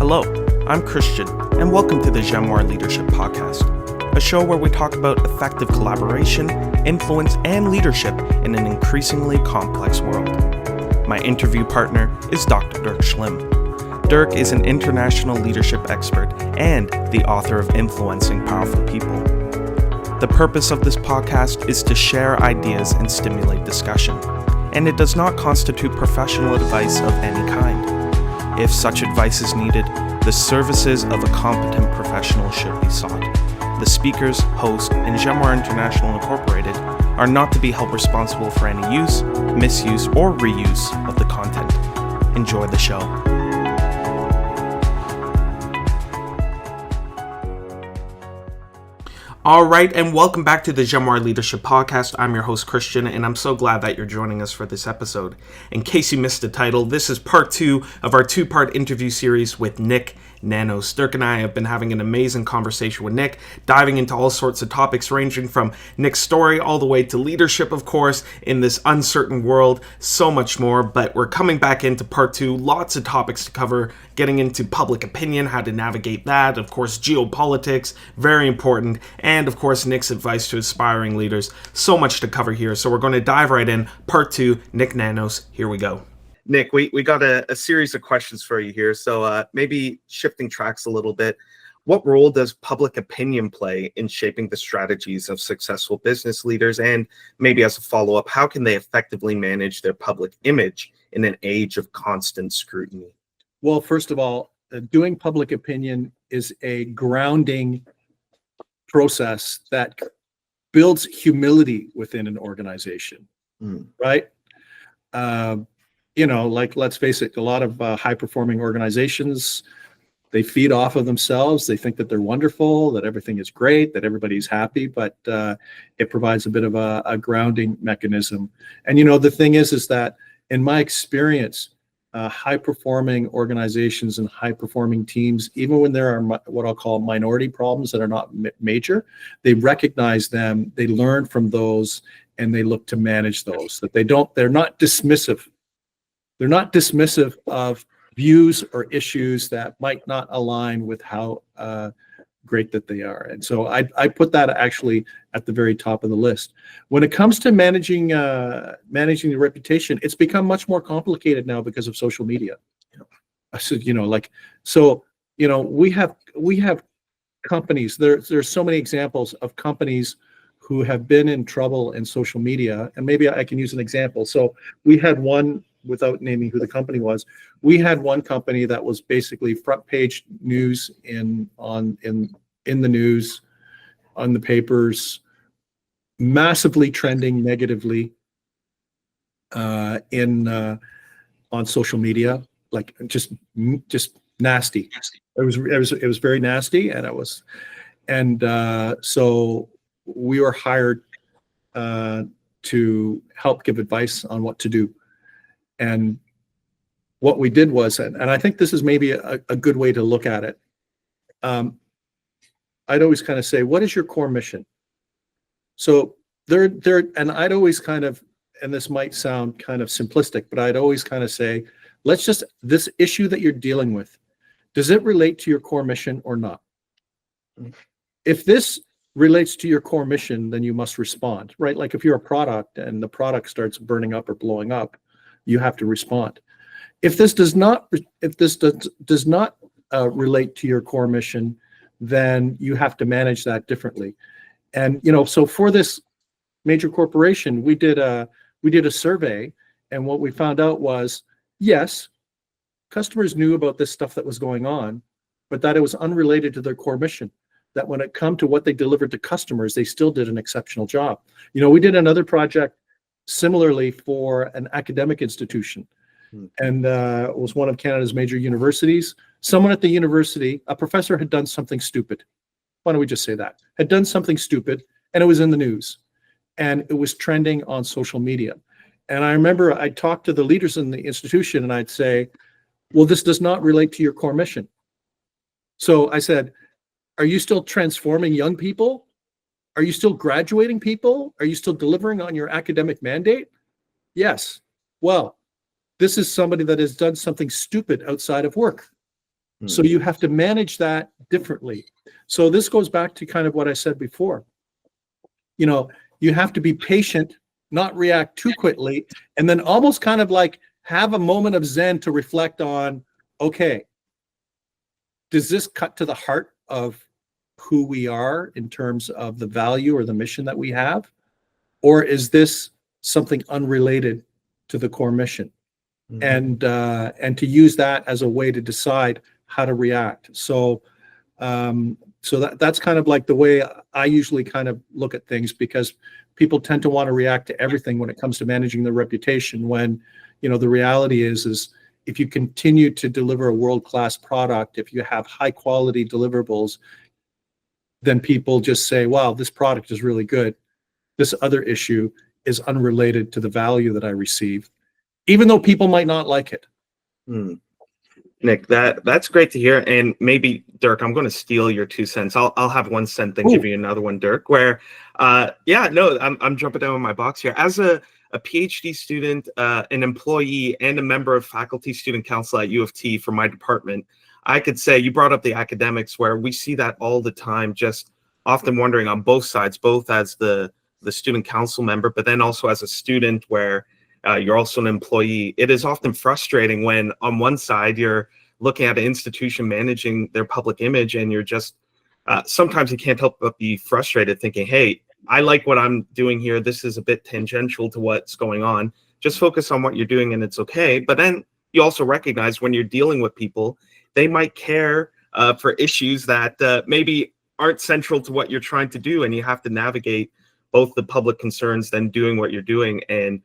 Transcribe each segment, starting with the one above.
Hello, I'm Christian, and welcome to the Jenoir Leadership Podcast, a show where we talk about effective collaboration, influence, and leadership in an increasingly complex world. My interview partner is Dr. Dirk Schlimm. Dirk is an international leadership expert and the author of Influencing Powerful People. The purpose of this podcast is to share ideas and stimulate discussion, and it does not constitute professional advice of any kind. If such advice is needed, the services of a competent professional should be sought. The speakers, host, and Jenoir International Incorporated are not to be held responsible for any use, misuse, or reuse of the content. Enjoy the show. All right, and welcome back to the Jenoir Leadership Podcast. I'm your host, Christian, and I'm so glad that you're joining us for this episode. In case you missed the title, this is part 2 of our 2-part interview series with Nik Nanos. Dirk and I have been having an amazing conversation with Nik, diving into all sorts of topics ranging from Nik's story all the way to leadership, of course, in this uncertain world, so much more. But we're coming back into part 2, lots of topics to cover, getting into public opinion, how to navigate that, of course, geopolitics, very important, and of course, Nik's advice to aspiring leaders. So much to cover here. So we're going to dive right in. Part 2, Nik Nanos. Here we go. Nik, we got a series of questions for you here. So maybe shifting tracks a little bit. What role does public opinion play in shaping the strategies of successful business leaders? And maybe as a follow-up, how can they effectively manage their public image in an age of constant scrutiny? Well, first of all, doing public opinion is a grounding process that builds humility within an organization, right? Let's face it, a lot of high-performing organizations, they feed off of themselves. They think that they're wonderful, that everything is great, that everybody's happy, but it provides a bit of a grounding mechanism. And, the thing is that in my experience, high-performing organizations and high-performing teams, even when there are what I'll call minority problems that are not major, they recognize them, they learn from those, and they look to manage those. That they're not dismissive. They're not dismissive of views or issues that might not align with how great that they are. And so I put that actually at the very top of the list. When it comes to managing the reputation, it's become much more complicated now because of social media. We have companies. There's so many examples of companies who have been in trouble in social media, and maybe I can use an example. So we had one, without naming who the company was, we had one company that was basically front page news in the news, on the papers, massively trending negatively on social media, like just nasty. It was very nasty, and so we were hired to help give advice on what to do. And what we did was, and I think this is maybe a good way to look at it. I'd always kind of say, what is your core mission? So and I'd always kind of, and this might sound kind of simplistic, but I'd always kind of say, this issue that you're dealing with, does it relate to your core mission or not? If this relates to your core mission, then you must respond, right? Like if you're a product and the product starts burning up or blowing up, you have to respond. If this does not relate to your core mission, then you have to manage that differently. And so for this major corporation, we did a survey, and what we found out was, yes, customers knew about this stuff that was going on, but that it was unrelated to their core mission. That when it come to what they delivered to customers, they still did an exceptional job. We did another project similarly for an academic institution, and it was one of Canada's major universities. Someone at the university, a professor, had done something stupid. Why don't we just say that? Had done something stupid, and it was in the news, and it was trending on social media. And I remember I talked to the leaders in the institution, and I'd say, well, this does not relate to your core mission. So I said, are you still transforming young people? Are you still graduating people? Are you still delivering on your academic mandate? Yes. Well, this is somebody that has done something stupid outside of work. So you have to manage that differently. So this goes back to kind of what I said before. You have to be patient, not react too quickly, and then almost kind of like have a moment of Zen to reflect on, okay, does this cut to the heart of who we are in terms of the value or the mission that we have? Or is this something unrelated to the core mission? And to use that as a way to decide how to react. So that's kind of like the way I usually kind of look at things, because people tend to want to react to everything when it comes to managing their reputation, when the reality is if you continue to deliver a world-class product, if you have high quality deliverables, then people just say, wow, this product is really good. This other issue is unrelated to the value that I receive, even though people might not like it. Nik, that's great to hear. And maybe, Dirk, I'm going to steal your 2 cents. I'll have 1 cent, then give you another one, Dirk, where, I'm jumping down in my box here. As a PhD student, an employee, and a member of faculty student council at U of T for my department, I could say you brought up the academics, where we see that all the time, just often wondering on both sides, both as the student council member, but then also as a student where you're also an employee. It is often frustrating when on one side you're looking at an institution managing their public image, and you're just sometimes you can't help but be frustrated thinking, hey, I like what I'm doing here. This is a bit tangential to what's going on. Just focus on what you're doing and it's okay. But then you also recognize when you're dealing with people, they might care for issues that maybe aren't central to what you're trying to do. And you have to navigate both the public concerns, then doing what you're doing. And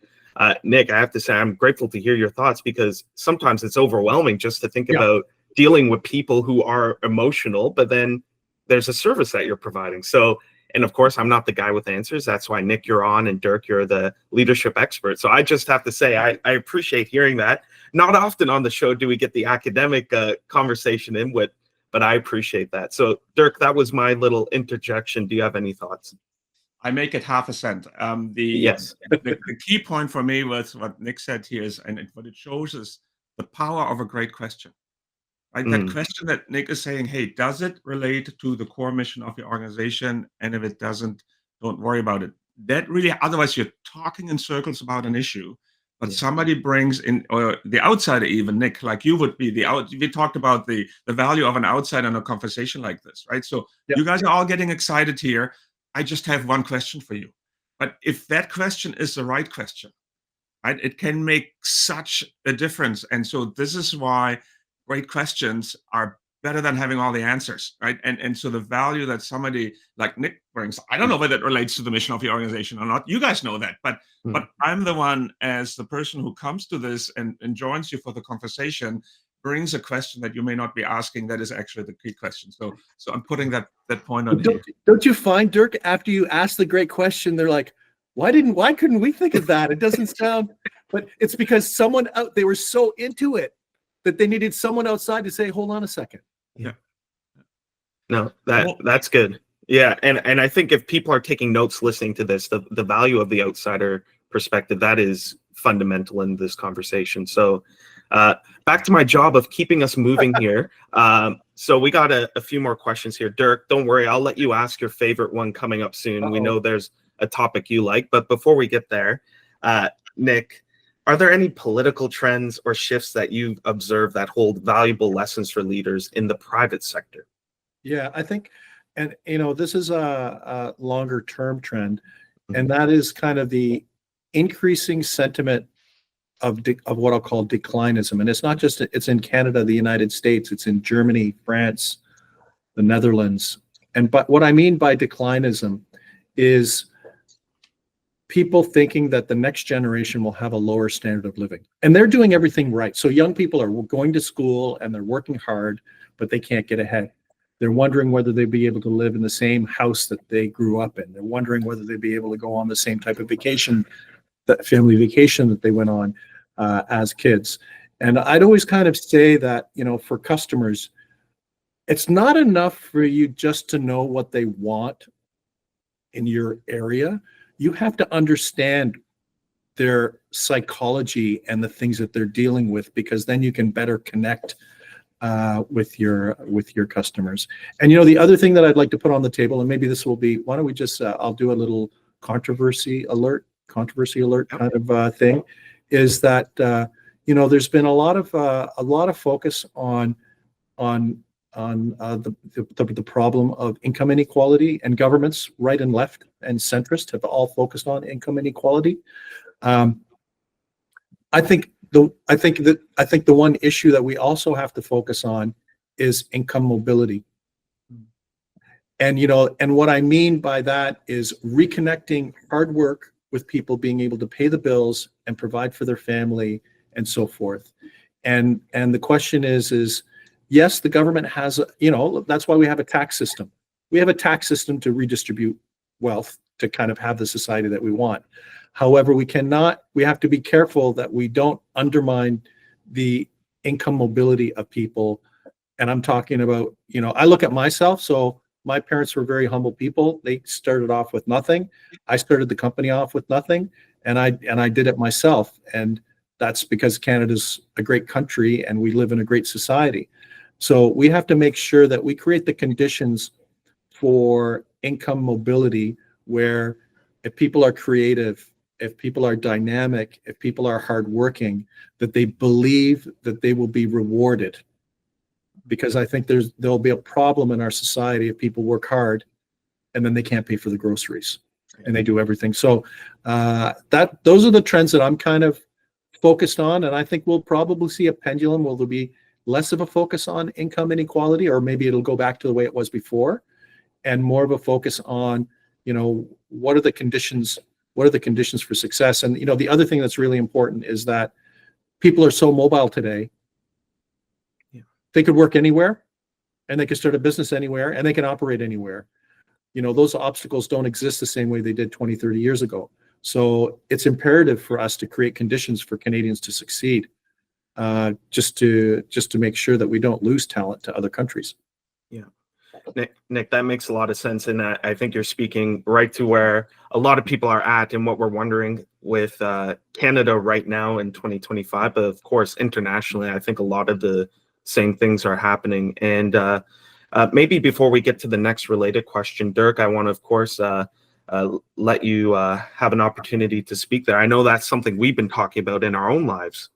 Nik, I have to say, I'm grateful to hear your thoughts, because sometimes it's overwhelming just to think about dealing with people who are emotional, but then there's a service that you're providing. So, and of course, I'm not the guy with answers. That's why, Nik, you're on, and Dirk, you're the leadership expert. So I just have to say, I appreciate hearing that. Not often on the show do we get the academic conversation in with, but I appreciate that. So Dirk, that was my little interjection. Do you have any thoughts? I make it half a cent. Yes. The key point for me was what Nik said here is, and what it shows is the power of a great question. Right? That question that Nik is saying, hey, does it relate to the core mission of the organization? And if it doesn't, don't worry about it. That really, otherwise you're talking in circles about an issue, but somebody brings in, or the outsider even, Nik, like you would be we talked about the value of an outsider in a conversation like this, right? So you guys are all getting excited here. I just have one question for you. But if that question is the right question, right, it can make such a difference. And so this is why great questions are better than having all the answers, right? And so the value that somebody like Nik brings, I don't know whether it relates to the mission of the organization or not. You guys know that, but I'm the one, as the person who comes to this and joins you for the conversation, brings a question that you may not be asking that is actually the key question. So I'm putting that point on you. Don't you find, Dirk, after you ask the great question, they're like, why couldn't we think of that? It doesn't sound, but it's because they were so into it that they needed someone outside to say, hold on a second. Yeah. No, that's good. Yeah. And I think if people are taking notes listening to this, the value of the outsider perspective, that is fundamental in this conversation. So back to my job of keeping us moving here. So we got a few more questions here. Dirk, don't worry, I'll let you ask your favorite one coming up soon. We know there's a topic you like, but before we get there, Nik, are there any political trends or shifts that you've observed that hold valuable lessons for leaders in the private sector? Yeah, I think, and this is a longer term trend, and that is kind of the increasing sentiment of what I'll call declinism. And it's not just, it's in Canada, the United States, it's in Germany, France, the Netherlands. But what I mean by declinism is people thinking that the next generation will have a lower standard of living. And they're doing everything right. So young people are going to school and they're working hard, but they can't get ahead. They're wondering whether they'd be able to live in the same house that they grew up in. They're wondering whether they'd be able to go on the same type of vacation, that family vacation that they went on as kids. And I'd always kind of say that, for customers, it's not enough for you just to know what they want in your area. You have to understand their psychology and the things that they're dealing with, because then you can better connect with your customers. And the other thing that I'd like to put on the table, and maybe this will be, why don't we just I'll do a little controversy alert kind of thing, is that there's been a lot of focus on the problem of income inequality, and governments, right and left and centrist, have all focused on income inequality. I think the one issue that we also have to focus on is income mobility. And and what I mean by that is reconnecting hard work with people being able to pay the bills and provide for their family and so forth. And the question is yes, the government has that's why we have a tax system. We have a tax system to redistribute wealth, to kind of have the society that we want. However, we have to be careful that we don't undermine the income mobility of people. And I'm talking about, I look at myself. So my parents were very humble people. They started off with nothing. I started the company off with nothing, and I did it myself. And that's because Canada's a great country and we live in a great society. So we have to make sure that we create the conditions for income mobility, where if people are creative, if people are dynamic, if people are hardworking, that they believe that they will be rewarded. Because I think there'll be a problem in our society if people work hard and then they can't pay for the groceries and they do everything. So those are the trends that I'm kind of focused on, and I think we'll probably see a pendulum. Will there be less of a focus on income inequality, or maybe it'll go back to the way it was before, and more of a focus on what are the conditions for success. And the other thing that's really important is that people are so mobile today. They could work anywhere, and they could start a business anywhere, and they can operate anywhere. Those obstacles don't exist the same way they did 20, 30 years ago. So it's imperative for us to create conditions for Canadians to succeed, just to make sure that we don't lose talent to other countries. Yeah. Nik, that makes a lot of sense. And I think you're speaking right to where a lot of people are at and what we're wondering with Canada right now in 2025. But of course, internationally, I think a lot of the same things are happening. And maybe before we get to the next related question, Dirk, I want to, of course, let you have an opportunity to speak there. I know that's something we've been talking about in our own lives.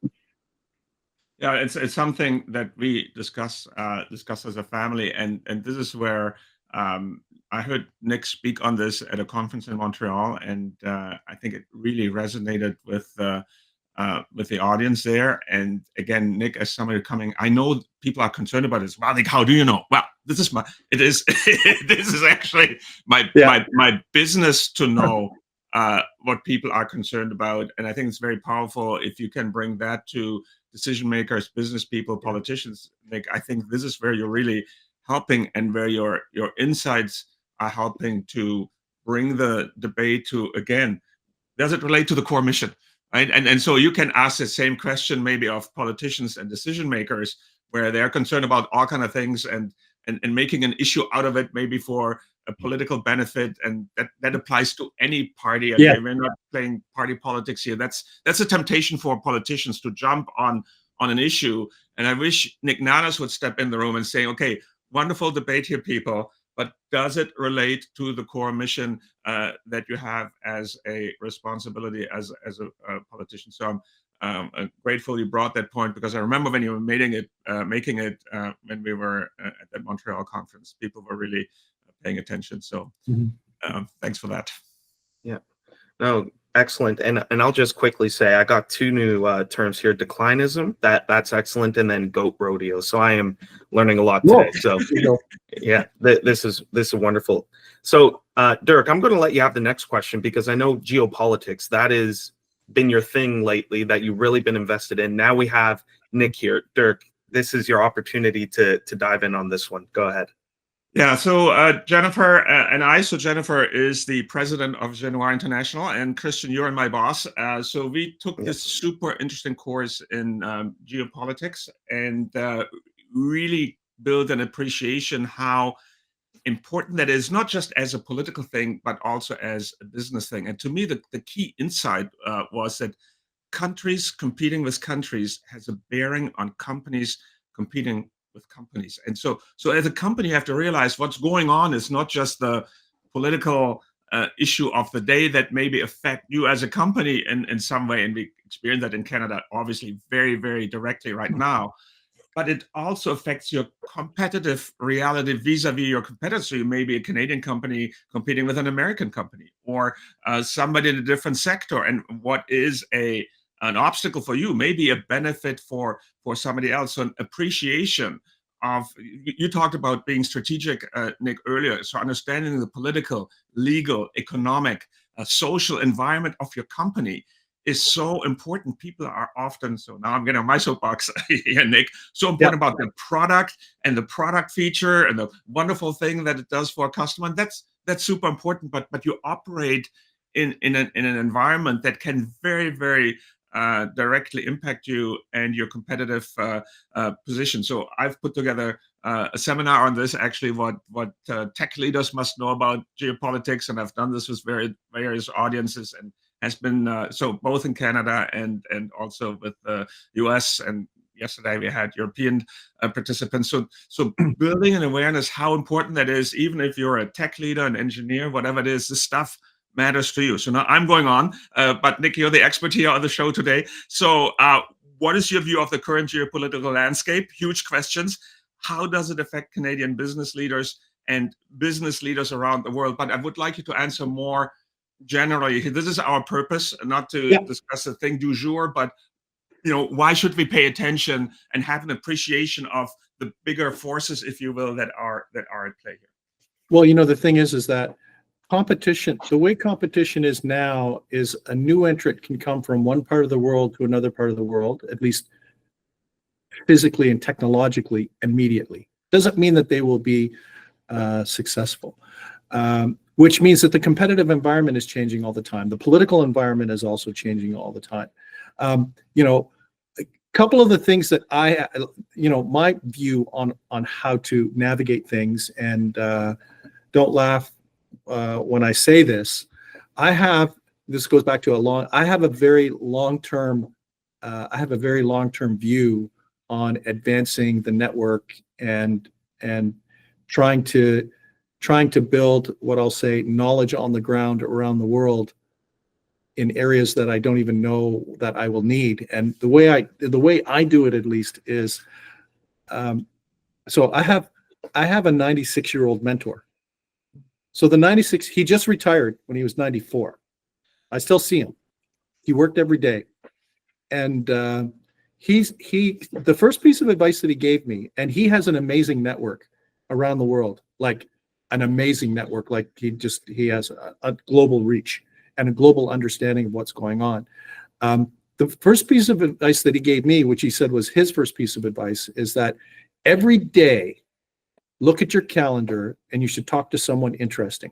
Yeah, it's something that we discuss as a family, and this is where I heard Nik speak on this at a conference in Montreal, and I think it really resonated with the audience there. And again, Nik, as somebody coming, I know people are concerned about this. Well, Nik, how do you know? Well, this is this is actually my business to know what people are concerned about, and I think it's very powerful if you can bring that to decision makers, business people, politicians. Nik, I think this is where you're really helping, and where your insights are helping to bring the debate to, again, does it relate to the core mission? Right? And so you can ask the same question maybe of politicians and decision makers, where they're concerned about all kind of things and making an issue out of it, maybe for a political benefit, and that applies to any party. Okay? Yeah. We're not playing party politics here. That's a temptation for politicians to jump on an issue. And I wish Nik Nanos would step in the room and say, okay, wonderful debate here, people, but does it relate to the core mission that you have as a responsibility as a politician? So I'm grateful you brought that point, because I remember when you were making it when we were at that Montreal conference, people were really paying attention. So thanks for that. Yeah, no, excellent. And I'll just quickly say I got two new terms here: declinism, that's excellent, and then goat rodeo. So I am learning a lot today. So yeah, this is wonderful. So Dirk, I'm going to let you have the next question, because I know geopolitics, that has been your thing lately, that you've really been invested in. Now we have Nik here. Dirk, this is your opportunity to dive in on this one. Go ahead. Yeah, so Jennifer and I, so Jennifer is the president of Jenoir International, and Christian, you're my boss. So we took this super interesting course in geopolitics, and really build an appreciation how important that is, not just as a political thing, but also as a business thing. And to me, the key insight was that countries competing with countries has a bearing on companies competing companies. And so as a company, you have to realize what's going on is not just the political issue of the day that maybe affect you as a company in some way. And we experience that in Canada, obviously, very, very directly right now. But it also affects your competitive reality vis-a-vis your competitors. So you may be a Canadian company competing with an American company, or somebody in a different sector. And what is an obstacle for you may be a benefit for somebody else. So an appreciation of, you talked about being strategic, Nik, earlier. So understanding the political, legal, economic, social environment of your company is so important. People are often, so now I'm getting on my soapbox here, Nik, so important about the product and the product feature and the wonderful thing that it does for a customer. And that's super important, but you operate in an environment that can very, very directly impact you and your competitive position. So I've put together a seminar on this, actually, what tech leaders must know about geopolitics, and I've done this with various audiences, and has been so both in Canada and also with the US, and yesterday we had European participants. So building an awareness how important that is, even if you're a tech leader, an engineer, whatever it is, this stuff matters to you. So now I'm going on, but Nik, you're the expert here on the show today. So what is your view of the current geopolitical landscape? Huge questions. How does it affect Canadian business leaders and business leaders around the world? But I would like you to answer more generally. This is our purpose, not to discuss the thing du jour, but why should we pay attention and have an appreciation of the bigger forces, if you will, that are at play here? Well, the thing is that competition, the way competition is now, is a new entrant can come from one part of the world to another part of the world, at least physically and technologically, immediately. Doesn't mean that they will be successful. Which means that the competitive environment is changing all the time. The political environment is also changing all the time. A couple of the things that my view on how to navigate things, and don't laugh when I say this, this goes back to I have a very long-term view on advancing the network and trying to build what I'll say knowledge on the ground around the world in areas that I don't even know that I will need. And the way I do it, at least, is so I have a 96-year-old mentor. So he just retired when he was 94. I still see him. He worked every day. And the first piece of advice that he gave me, and he has an amazing network around the world, like an amazing network, like he has a global reach and a global understanding of what's going on. The first piece of advice that he gave me, which he said was his first piece of advice, is that every day, look at your calendar and you should talk to someone interesting.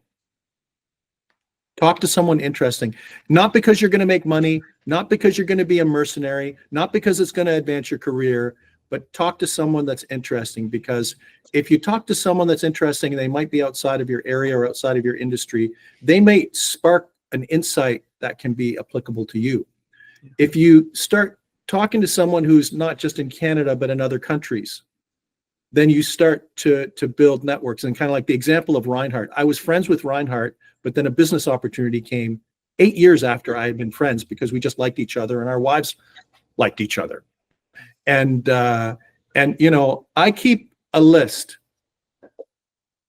Talk to someone interesting, not because you're going to make money, not because you're going to be a mercenary, not because it's going to advance your career, but talk to someone that's interesting. Because if you talk to someone that's interesting, and they might be outside of your area or outside of your industry, they may spark an insight that can be applicable to you. If you start talking to someone who's not just in Canada, but in other countries, then you start to build networks. And kind of like the example of Reinhardt. I was friends with Reinhardt, but then a business opportunity came 8 years after I had been friends, because we just liked each other and our wives liked each other. And I keep a list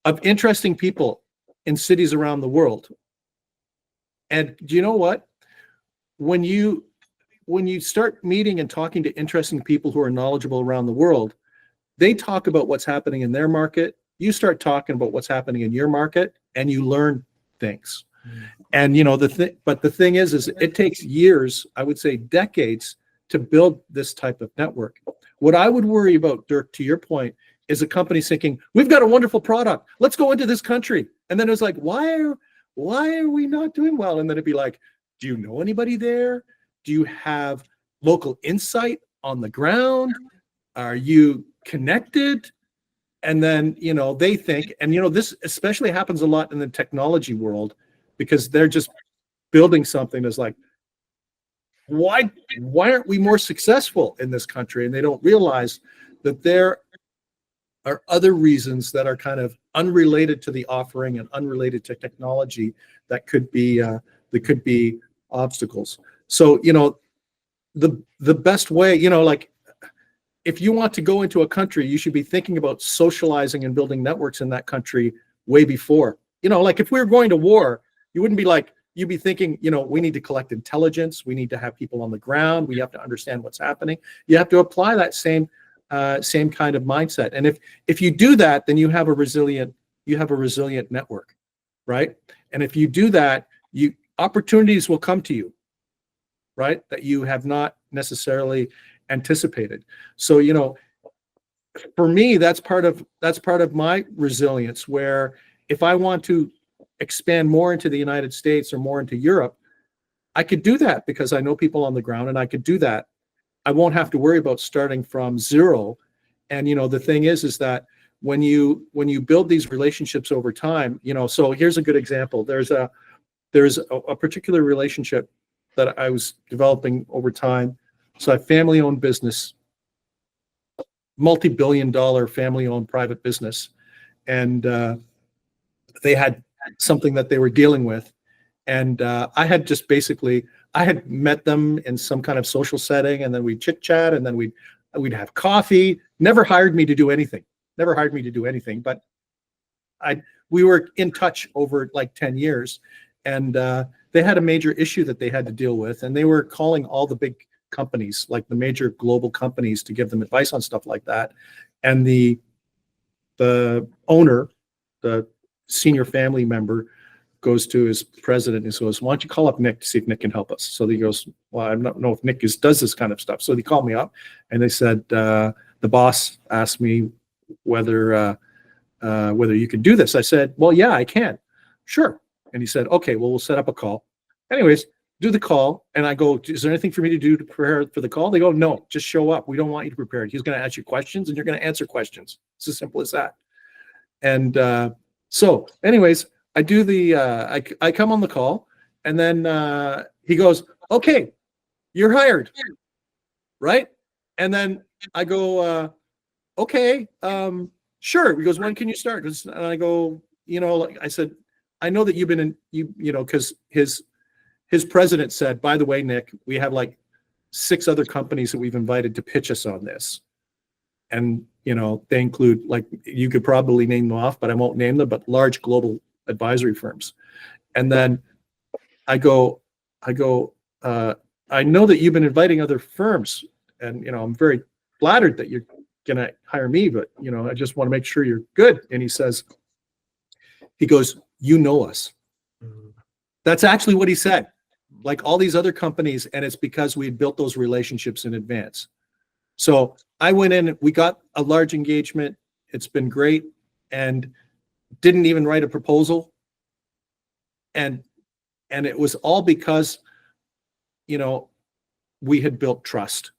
of interesting people in cities around the world. And do you know what? When you start meeting and talking to interesting people who are knowledgeable around the world, they talk about what's happening in their market. You start talking about what's happening in your market, and you learn things. And but the thing is it takes years, I would say decades, to build this type of network. What I would worry about, Dirk, to your point, is a company thinking, we've got a wonderful product, let's go into this country. And then it's like, why are we not doing well? And then it'd be like, do you know anybody there? Do you have local insight on the ground? Are you connected? And then, they think, and this especially happens a lot in the technology world, because they're just building something that's like, why aren't we more successful in this country? And they don't realize that they're are other reasons that are kind of unrelated to the offering and unrelated to technology that could be obstacles. So, the best way, like if you want to go into a country, you should be thinking about socializing and building networks in that country way before. Like if we were going to war, you wouldn't be like, you'd be thinking, we need to collect intelligence. We need to have people on the ground. We have to understand what's happening. You have to apply that same kind of mindset. And if you do that, then you have a resilient network, right? And if you do that, opportunities will come to you, right? That you have not necessarily anticipated. So, for me, that's part of my resilience, where if I want to expand more into the United States or more into Europe, I could do that because I know people on the ground, and I could do that. I won't have to worry about starting from zero. And the thing is that when you build these relationships over time, so here's a good example. There's a particular relationship that I was developing over time. So I have family-owned business, multi-billion-dollar family-owned private business, and they had something that they were dealing with, and I had met them in some kind of social setting, and then we'd chit chat, and then we'd have coffee. Never hired me to do anything, but we were in touch over like 10 years, and they had a major issue that they had to deal with, and they were calling all the big companies, like the major global companies, to give them advice on stuff like that. And the owner, the senior family member, goes to his president and says, "Why don't you call up Nik to see if Nik can help us?" So he goes, "Well, I don't know if Nik does this kind of stuff." So they called me up, and they said, "The boss asked me whether you could do this." I said, "Well, yeah, I can." "Sure." And he said, "Okay, well, we'll set up a call." Anyways, do the call, and I go, "Is there anything for me to do to prepare for the call?" They go, "No, just show up. We don't want you to prepare it. He's going to ask you questions, and you're going to answer questions. It's as simple as that." And so, anyways, I do I come on the call, and then he goes, "Okay, you're hired," right? And then I go, "Okay, sure." He goes, "When can you start?" And I go, like I said, "I know that you've been because his president said, 'By the way, Nik, we have like 6 other companies that we've invited to pitch us on this.' And, they include, like, you could probably name them off, but I won't name them, but large global advisory firms." And then I go, I know that you've been inviting other firms, and, I'm very flattered that you're going to hire me, but, I just want to make sure you're good. And he goes, "You know us." That's actually what he said. Like all these other companies, and it's because we had built those relationships in advance. So I went in, we got a large engagement. It's been great, and didn't even write a proposal. And it was all because, we had built trust,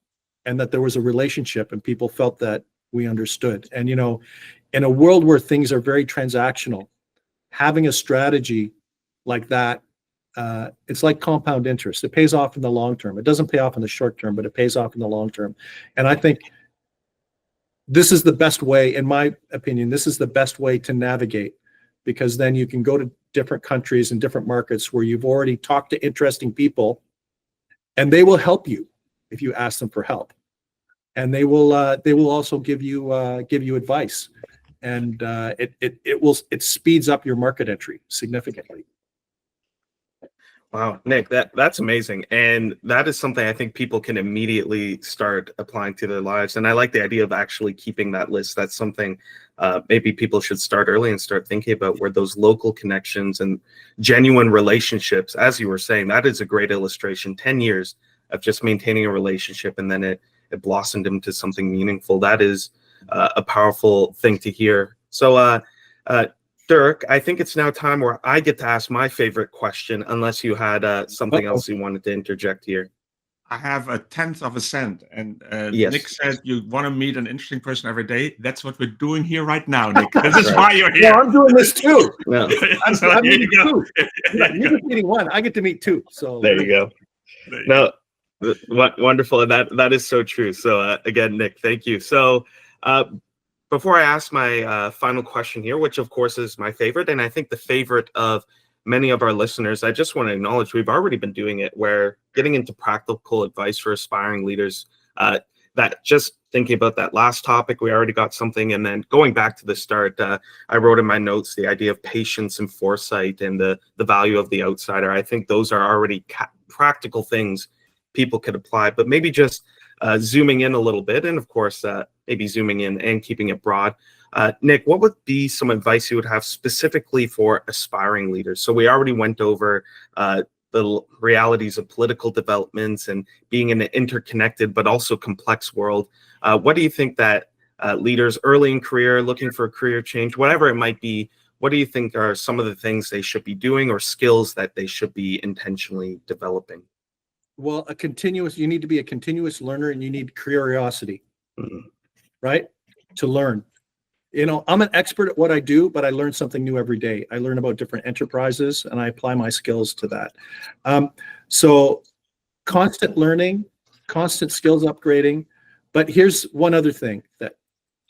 and that there was a relationship, and people felt that we understood. And, in a world where things are very transactional, having a strategy like that, it's like compound interest. It pays off in the long term. It doesn't pay off in the short term, but it pays off in the long term. And I think this is the best way, in my opinion, this is the best way to navigate, because then you can go to different countries and different markets where you've already talked to interesting people, and they will help you if you ask them for help. And they will also give you advice, and it speeds up your market entry significantly. Wow, Nik, that's amazing. And that is something I think people can immediately start applying to their lives. And I like the idea of actually keeping that list. That's something maybe people should start early and start thinking about, where those local connections and genuine relationships, as you were saying, that is a great illustration. 10 years of just maintaining a relationship, and then it blossomed into something meaningful. That is a powerful thing to hear. So, Dirk, I think it's now time where I get to ask my favorite question, unless you had something else you wanted to interject here. I have a tenth of a cent, and Yes. Nik said you want to meet an interesting person every day. That's what we're doing here right now, Nik. This is why you're here. Yeah, I'm doing this too. No. I'm meeting two. You're just meeting one. I get to meet two. So There you go. No, wonderful, and that is so true. So again, Nik, thank you. So before I ask my final question here, which of course is my favorite, and I think the favorite of many of our listeners, I just want to acknowledge we've already been doing it, where getting into practical advice for aspiring leaders, that just thinking about that last topic, we already got something. And then going back to the start, I wrote in my notes the idea of patience and foresight and the value of the outsider. I think those are already practical things people could apply, but maybe just zooming in a little bit, and of course, maybe zooming in and keeping it broad. Nik, what would be some advice you would have specifically for aspiring leaders? So we already went over the realities of political developments and being in an interconnected but also complex world. What do you think that leaders early in career, looking for a career change, whatever it might be, what do you think are some of the things they should be doing or skills that they should be intentionally developing? Well, you need to be a continuous learner, and you need curiosity, right? To learn. I'm an expert at what I do, but I learn something new every day. I learn about different enterprises, and I apply my skills to that. So constant learning, constant skills upgrading. But here's one other thing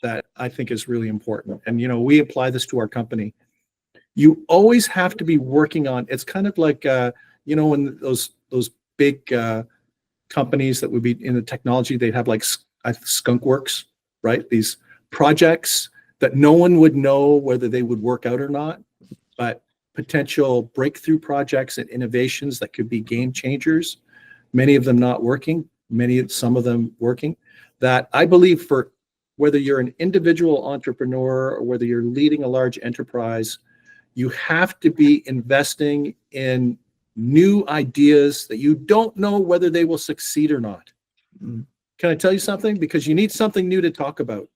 that I think is really important. And, we apply this to our company. You always have to be working on, it's kind of like, when those big companies that would be in the technology, they'd have like skunk works, right? These projects that no one would know whether they would work out or not, but potential breakthrough projects and innovations that could be game changers, many of them not working, some of them working, that I believe for whether you're an individual entrepreneur or whether you're leading a large enterprise, you have to be investing in new ideas that you don't know whether they will succeed or not. Can I tell you something? Because you need something new to talk about.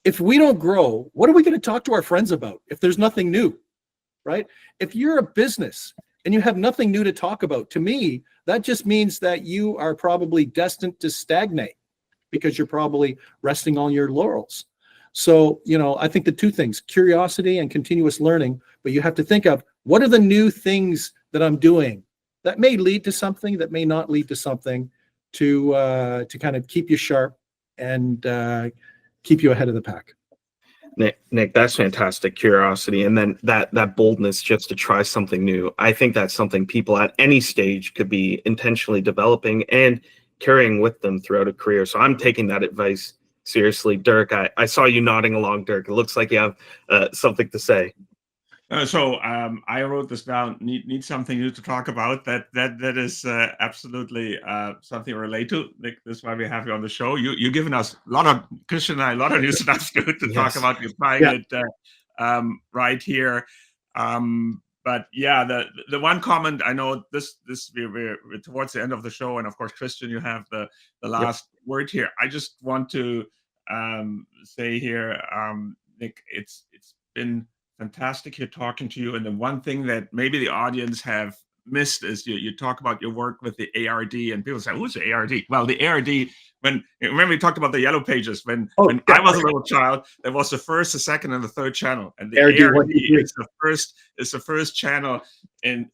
If we don't grow, what are we going to talk to our friends about if there's nothing new, right? If you're a business and you have nothing new to talk about, to me, that just means that you are probably destined to stagnate because you're probably resting on your laurels. So, I think the two things, curiosity and continuous learning, but you have to think of what are the new things that I'm doing that may lead to something, that may not lead to something, to kind of keep you sharp and keep you ahead of the pack. Nik, that's fantastic. Curiosity, and then that boldness just to try something new. I think that's something people at any stage could be intentionally developing and carrying with them throughout a career. So I'm taking that advice seriously. Dirk, I saw you nodding along, Dirk. It looks like you have something to say. So I wrote this down. Need something new to talk about. That is absolutely something to relate to. Nik, that's why we have you on the show. You've given us Christian and I, a lot of new stuff to talk about. You're applying it right here. But yeah, the one comment I know this we're towards the end of the show, and of course, Christian, you have the last word here. I just want to say here, Nik, it's been fantastic here talking to you. And the one thing that maybe the audience have missed is you talk about your work with the ARD, and people say, who's the ARD? Well, the ARD, remember we talked about the yellow pages, when I was a little child, there was the first, the second, and the third channel. And the ARD is the first channel in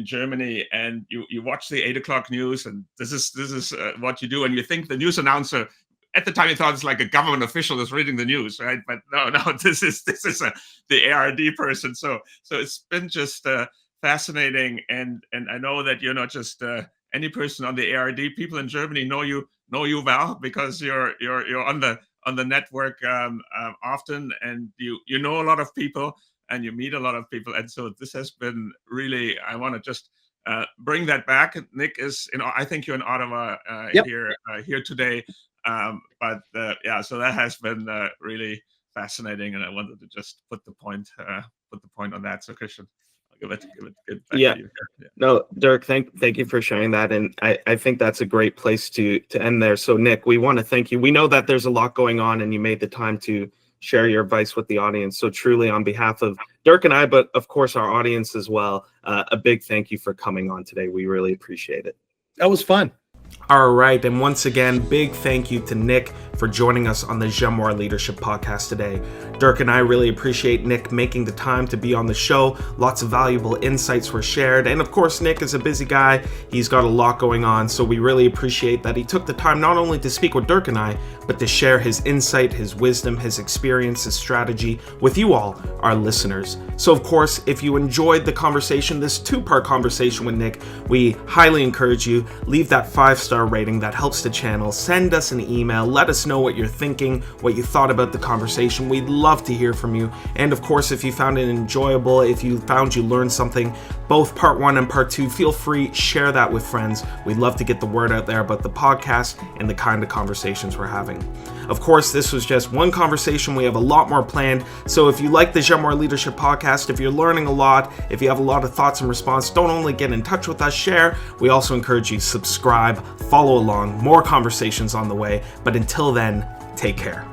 Germany. And you watch the 8 o'clock news, and this is what you do. And you think the news announcer, at the time, you thought it's like a government official that's reading the news, right? But no, this is the ARD person. So it's been just fascinating, and I know that you're not just any person on the ARD. People in Germany know you well because you're on the network often, and you know a lot of people and you meet a lot of people, and so this has been really. I want to just bring that back. Nik is, I think you're in Ottawa here today. So that has been really fascinating, and I wanted to just put the point on that. So Christian, I'll give it back to you. No, Dirk, thank you for sharing that, and I think that's a great place to end there. So Nik, we want to thank you. We know that there's a lot going on, and you made the time to share your advice with the audience. So truly, on behalf of Dirk and I, but of course our audience as well, a big thank you for coming on today. We really appreciate it. That was fun. All right, and once again, big thank you to Nik for joining us on the Jenoir Leadership Podcast today. Dirk and I really appreciate Nik making the time to be on the show. Lots of valuable insights were shared, and of course, Nik is a busy guy. He's got a lot going on, so we really appreciate that he took the time not only to speak with Dirk and I, but to share his insight, his wisdom, his experience, his strategy with you all, our listeners. So of course, if you enjoyed the conversation, this two-part conversation with Nik, we highly encourage you, leave that 5-star rating. That helps the channel. Send us an email. Let us know what you're thinking, what you thought about the conversation. We'd love to hear from you. And of course, if you found it enjoyable, if you found you learned something, both part 1 and part 2, feel free, share that with friends. We'd love to get the word out there about the podcast and the kind of conversations we're having. Of course, this was just one conversation. We have a lot more planned. So if you like the Jenoir Leadership Podcast, if you're learning a lot, if you have a lot of thoughts and response, don't only get in touch with us, share. We also encourage you to subscribe, follow along, more conversations on the way. But until then, take care.